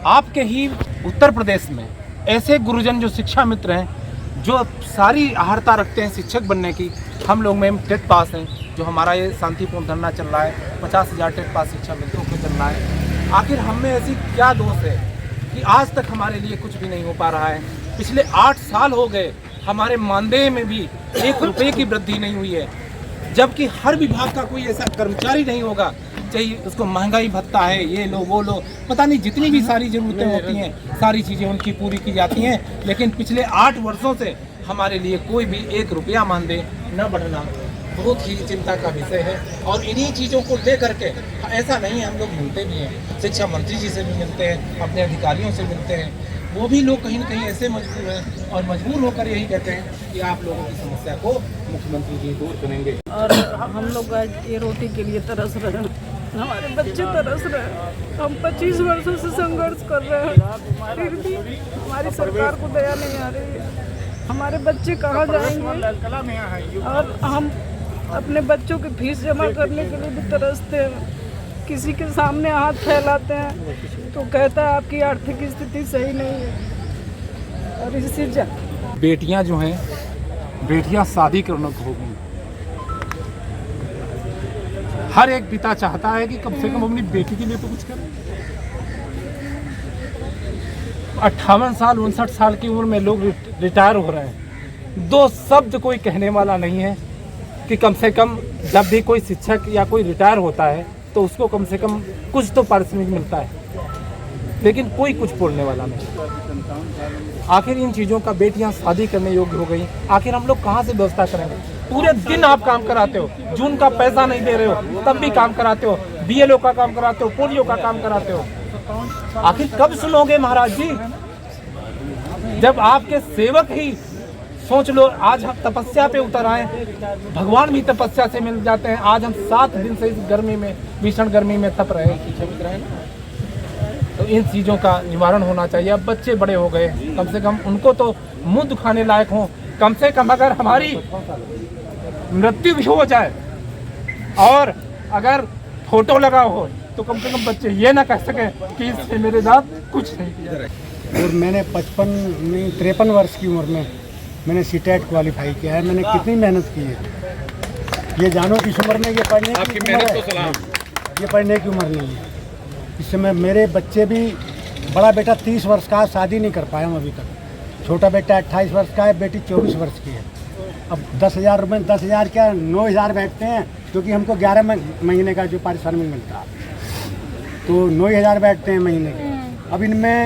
आपके ही उत्तर प्रदेश में ऐसे गुरुजन जो शिक्षा मित्र हैं, जो सारी आहारता रखते हैं शिक्षक बनने की, हम लोग में टेट पास हैं, जो हमारा ये शांतिपूर्ण धरना चल रहा है, 50,000 टेट पास शिक्षा मित्रों को चल रहा है। आखिर हम में ऐसी क्या दोष है कि आज तक हमारे लिए कुछ भी नहीं हो पा रहा है? पिछले 8 साल हो गए, हमारे मानदेय में भी 1 रुपये की वृद्धि नहीं हुई है, जबकि हर विभाग का कोई ऐसा कर्मचारी नहीं होगा, चाहिए उसको महंगाई भत्ता है, ये लो वो लो, पता नहीं जितनी भी सारी ज़रूरतें होती हैं, सारी चीज़ें उनकी पूरी की जाती हैं, लेकिन पिछले 8 वर्षों से हमारे लिए कोई भी 1 रुपया मानदेय न बढ़ना बहुत ही चिंता का विषय है। और इन्हीं चीज़ों को लेकर के ऐसा नहीं, हम लोग मिलते भी हैं, शिक्षा मंत्री जी से भी मिलते हैं, अपने अधिकारियों से मिलते हैं, वो भी लोग कहीं न कहीं ऐसे मजबूर हैं और मजबूर होकर यही कहते हैं कि आप लोगों की समस्या को मुख्यमंत्री जी दूर करेंगे। और हम लोग आज ये रोटी के लिए तरस रहे हैं, हमारे बच्चे तरस रहे हैं, हम 25 वर्षों से संघर्ष कर रहे हैं, फिर भी हमारी सरकार को दया नहीं आ रही है। हमारे बच्चे कहाँ जाएंगे? और हम अपने बच्चों की फीस जमा करने के लिए भी तरसते हैं, किसी के सामने हाथ फैलाते हैं तो कहता है आपकी आर्थिक स्थिति सही नहीं है। और इससे बेटियां जो हैं, बेटियां शादी करने को हो गई, हर एक पिता चाहता है कि कम से कम अपनी बेटी के लिए तो कुछ करे। 58 साल 59 साल की उम्र में लोग रिटायर हो रहे हैं। 2 शब्द कोई कहने वाला नहीं है कि कम से कम जब भी कोई शिक्षक या कोई रिटायर होता है तो उसको कम से कम कुछ तो पारिश्रमिक मिलता है, लेकिन कोई कुछ बोलने वाला नहीं। आखिर इन चीज़ों का, बेटियां शादी करने योग्य हो गई, आखिर हम लोग कहाँ से व्यवस्था करेंगे? पूरे दिन आप काम कराते हो, जून का पैसा नहीं दे रहे हो तब भी काम कराते हो, बीएलओ का काम कराते हो, पोलियो का काम कराते हो। आखिर कब सुनोगे महाराज जी? जब आपके सेवक ही, सोच लो, आज हम तपस्या पे उतर आए, भगवान भी तपस्या से मिल जाते हैं। आज हम 7 दिन से इस गर्मी में, भीषण गर्मी में तप रहे हैं, तो इन चीज़ों का निवारण होना चाहिए। अब बच्चे बड़े हो गए, कम से कम उनको तो मुंह दिखाने लायक हो, कम से कम अगर हमारी मृत्यु भी हो जाए और अगर फोटो लगा हो तो कम से कम बच्चे ये ना कह सकें कि इससे मेरे साथ कुछ नहीं किया। और मैंने 53 वर्ष की उम्र में मैंने सीटेट क्वालिफाई किया है। मैंने कितनी मेहनत की है, ये जानो कि इस उम्र में ये पढ़ने की उम्र है, ये पढ़ने की उम्र नहीं है। इस समय मेरे बच्चे भी, बड़ा बेटा 30 वर्ष का, शादी नहीं कर पाया हूँ अभी तक। छोटा बेटा 28 वर्ष का है, बेटी 24 वर्ष की है। अब 10,000 रुपये, 10,000 क्या 9,000 बैठते हैं, क्योंकि हमको 11 महीने का जो पारिश्रमिक मिलता है, तो 9,000 बैठते हैं महीने के। अब इनमें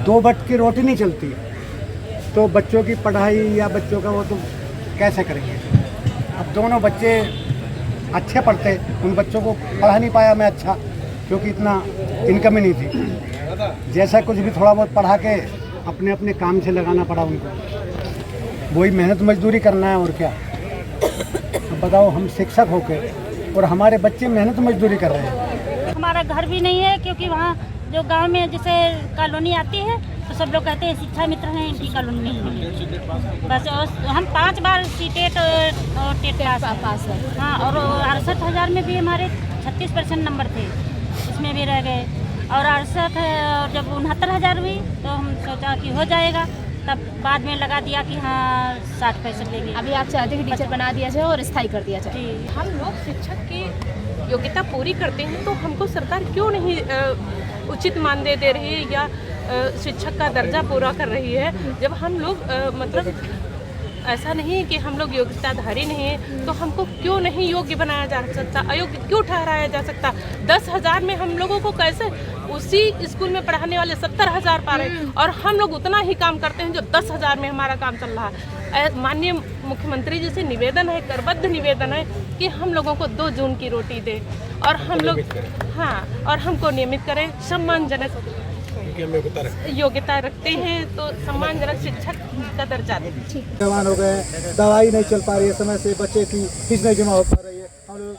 2 वक्त की रोटी नहीं चलती, तो बच्चों की पढ़ाई या बच्चों का वो तो कैसे करेंगे? अब दोनों बच्चे अच्छे पढ़ते, उन बच्चों को पढ़ा नहीं पाया मैं अच्छा, क्योंकि इतना इनकम ही नहीं थी। जैसा कुछ भी थोड़ा बहुत पढ़ा के अपने अपने काम से लगाना पड़ा उनको, वही मेहनत मजदूरी करना है और क्या। अब बताओ, हम शिक्षक होके और हमारे बच्चे मेहनत मजदूरी कर रहे हैं। हमारा घर भी नहीं है, क्योंकि वहाँ जो गांव में जैसे कॉलोनी आती है तो सब लोग कहते हैं शिक्षा मित्र हैं, इनकी कॉलोनी नहीं है। बस हम 5 बार सीटेट और टेट पास है। हाँ, और 68,000 में भी हमारे 36% नंबर थे, इसमें भी रह गए। और 68 और जब 69,000 हुई तो हम सोचा कि हो जाएगा, तब बाद में लगा दिया कि हाँ 60% लेंगे। अभी आप चाहते हैं कि टीचर बना दिया जाए और स्थायी कर दिया जाए। हम लोग शिक्षक की योग्यता पूरी करते हैं तो हमको सरकार क्यों नहीं उचित मानदेय दे रही है या शिक्षक का दर्जा पूरा कर रही है? जब हम लोग मतलब ऐसा नहीं है कि हम लोग योग्यताधारी नहीं है, तो हमको क्यों नहीं योग्य बनाया जा सकता, अयोग्य क्यों ठहराया जा सकता? 10,000 में हम लोगों को कैसे, उसी स्कूल में पढ़ाने वाले 70,000 पा रहे हैं और हम लोग उतना ही काम करते हैं जो 10,000 में हमारा काम चल रहा है। माननीय मुख्यमंत्री जी से निवेदन है, करबद्ध निवेदन है कि हम लोगों को 2 जून की रोटी दे और हम लोग, हाँ, और हमको नियमित करें। सम्मानजनक योग्यता रखते हैं तो सम्मानजनक शिक्षक का दर्जा दें। जवान हो गए, दवाई नहीं चल पा रही है समय से, बच्चे की फीस नहीं जमा हो पा रही है, हम लोग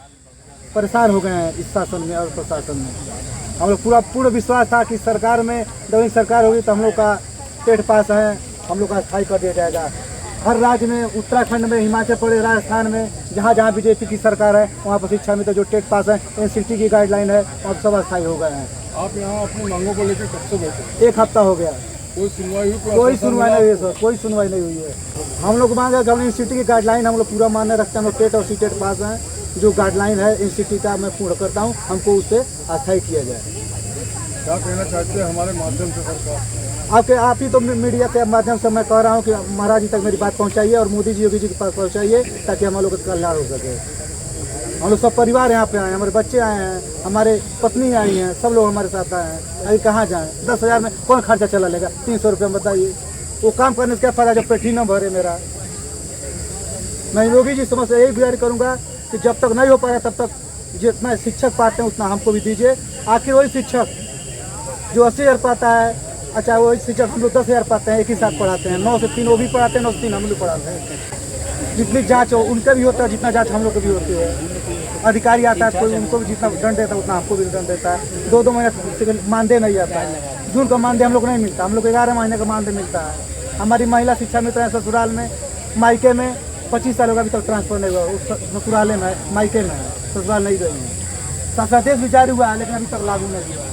परेशान हो गए हैं इस शासन में और प्रशासन में। हम लोग पूर्ण विश्वास था कि सरकार में, जब सरकार होगी तो हम लोग का टेट पास है, हम लोग का स्थायी कर दिया जाएगा। हर राज्य में, उत्तराखंड में, हिमाचल प्रदेश, राजस्थान में, जहाँ जहाँ बीजेपी की सरकार है वहाँ पर शिक्षा मित्र जो टेट पास है, एनसीटी की गाइडलाइन है, अब सब अस्थायी हो गए हैं। आप यहाँ अपनी मांगों को लेकर कब से बैठे? 1 हफ्ता हो गया, कोई सुनवाई हुई? कोई सुनवाई नहीं हुई है सर, कोई सुनवाई नहीं हुई है। हम लोग मांग है गवर्नमेंट इंस्टीट्यूट की गाइडलाइन हम लोग पूरा मान्य रखते हैं। हम लोग टेट और सीटेट पास हैं, जो गाइडलाइन है इंस्टीट्यूट का मैं पूर्ण करता हूँ, हमको उससे अस्थायी किया जाए। क्या कहना चाहते हैं हमारे माध्यम से सरकार? आप ही तो मीडिया के माध्यम से मैं कह रहा हूँ कि महाराज जी तक मेरी बात पहुँचाइए और मोदी जी, योगी जी के पास पहुँचाइए, ताकि हम लोग का कल्याण हो सके। हम लोग सब परिवार यहाँ पे आए हैं, हमारे बच्चे आए हैं, हमारे पत्नी आई हैं, सब लोग हमारे साथ आए हैं। अभी कहाँ जाएँ? 10,000 में कौन खर्चा चला लेगा? 300 रुपये में बताइए, वो काम करने से क्या फ़ायदा जब पेट ही न भरे मेरा। मैं योगी जी समझ से यही गुजारिश करूँगा कि जब तक नहीं हो पाया तब तक जितना शिक्षक पाते हैं उतना हमको भी दीजिए। आखिर वही शिक्षक जो 80,000 पाता है, अच्छा वही शिक्षक हम लोग 10,000 पाते हैं, एक ही साथ पढ़ाते हैं। 9 से 3 वो भी पढ़ाते हैं, 9 से 3 हम लोग पढ़ाते हैं। जितनी जांच हो उनका भी होता है, जितना जांच हम लोग को भी होती है। अधिकारी आता है कोई, उनको भी जितना दंड देता है उतना हमको भी दंड देता है। 2-2 महीने मानदेय नहीं आता है, जून का मानदेय हम लोग नहीं मिलता, हम लोग 11 महीने का मानदेय मिलता है। हमारी महिला शिक्षा मित्र है ससुराल में, मायके में 25 साल होगा अभी तक ट्रांसफर नहीं हुआ। उस ससुराले में है, मायके में है, ससुराल नहीं गई है। शासनादेश भी जारी हुआ है लेकिन अभी तक लागू नहीं हुआ है,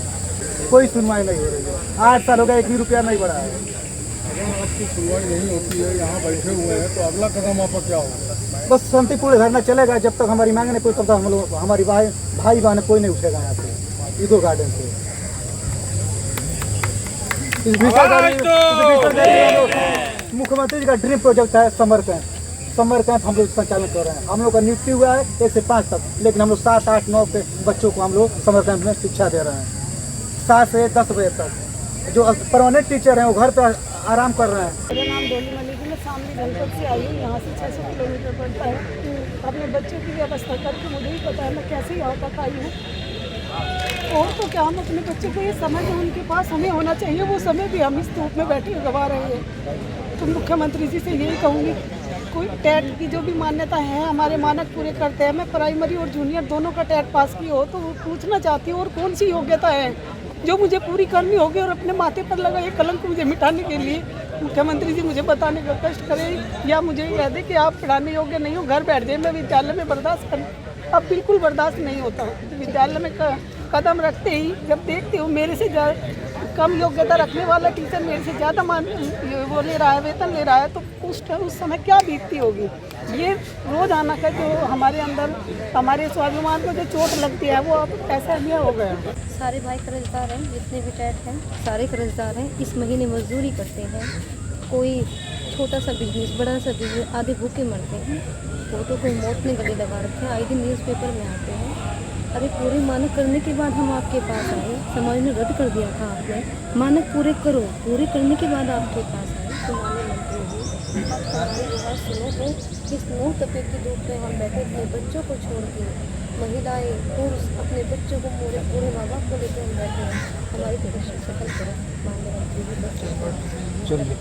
कोई सुनवाई नहीं हो रही है। 8 साल हो गया, 1 भी रुपया नहीं बढ़ा है। अगर आपकी सुनवाई नहीं होती है, यहाँ बैठे हुए हैं, तो अगला कदम आपका क्या होगा? बस शांतिपूर्ण धरना चलेगा, जब तक हमारी मांग नहीं पूरी तब तक हम लोग, हमारी भाई बहन कोई नहीं उठेगा यहाँ से इको गार्डन से। मुख्यमंत्री जी का ड्रीम प्रोजेक्ट है समर कैंप। समर कैंप हम लोग संचालन कर रहे हैं। हम लोग का नियुक्ति हुआ है 1 से 5 तक, लेकिन हम लोग 7, 8, 9 के बच्चों को हम लोग समर कैंप में शिक्षा दे रहे हैं। 7 से 10 बजे तक जो परमानेंट टीचर हैं वो घर पर आराम कर रहे हैं। मेरा नाम डोली मलिक है, मैं सामने जनपद से आई हूँ। यहाँ से 600 किलोमीटर पड़ता है। अपने बच्चों की व्यवस्था करके मुझे ही पता है मैं कैसे यहाँ तक आई हूँ। और तो क्या, हम अपने बच्चों को ये समय जो उनके पास हमें होना चाहिए वो समय भी हम इस धूप में बैठे गवा रहे हैं। तो मुख्यमंत्री जी से यही कहूँगी, कोई टेट की जो भी मान्यता है हमारे मानक पूरे करते हैं। मैं प्राइमरी और जूनियर दोनों का टेट पास की हो, तो वो पूछना चाहती हूँ और कौन सी योग्यता है जो मुझे पूरी करनी होगी, और अपने माथे पर लगा ये कलंक मुझे मिटाने के लिए मुख्यमंत्री जी मुझे बताने का कष्ट करें, या मुझे कह दे कि आप पढ़ाने योग्य नहीं हो, घर बैठ जाए। मैं विद्यालय में बर्दाश्त कर, अब बिल्कुल बर्दाश्त नहीं होता। विद्यालय में कदम रखते ही जब देखती हूँ मेरे से कम योग्यता रखने वाला टीचर मेरे से ज़्यादा वो ले रहा है, वेतन ले रहा है, तो उस समय क्या बीतती होगी। ये रोज़ाना का जो हमारे अंदर, हमारे स्वाभिमान को जो चोट लगती है वो अब ऐसा नहीं हो गया। सारे भाई कर्जदार हैं, जितने भी टैट हैं सारे कर्जदार हैं। इस महीने मजदूरी करते हैं, कोई छोटा सा बिजनेस, बड़ा सा बिजनेस, आधे भूखे मरते हैं। वो तो कोई मौत ने गले लगा रखे हैं, आए दिन न्यूज़पेपर में आते हैं। अरे पूरे मानक करने के बाद हम आपके पास आए, समाज ने रद्द कर दिया था आपने, मानक पूरे करो, पूरे करने के बाद आपके पास आए। तो माननीय मंत्री जी आप हमारी आवाज़ सुनो तो इस 9 तपे की धूप में हम बैठे अपने बच्चों को छोड़ के, महिलाएं पुरुष अपने बच्चों को पूरे माँ बाप को लेकर हम बैठे हैं, हमारी प्रदर्शन सफल करो माननीय मंत्री जी।